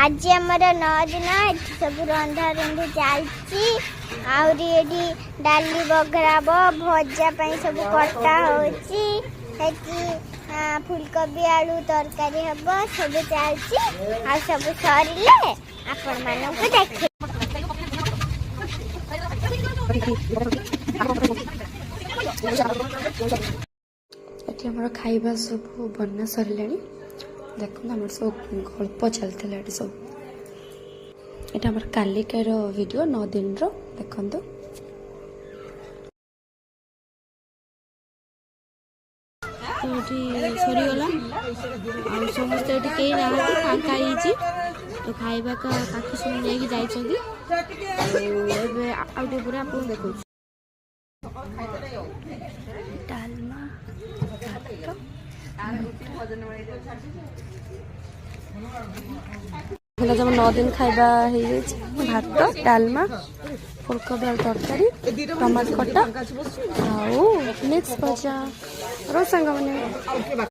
आज आमर 9 दिन सब रंधा रंधी चलती आउरी डाली बघराब भजा सब कटा होची फुलकोबी आलू तरकारी हम सब चलती आ सब सरिले आपण मानक देखे ये खाइबा सब बना सरला देखो आम सब गल्प चलता सब ये आम कालिकार वीडियो 9 दिन देखु सरीगला समस्त ये कई ना फांका तो खाइबा काकी सब नहीं जाइए आउटे पूरा आप देखो डालमा जब 9 दिन खाइबा भात डालमा फुलकोबी आलू तरकारी टमाटर खटा आउ मिक्स भजा रो सांग मैंने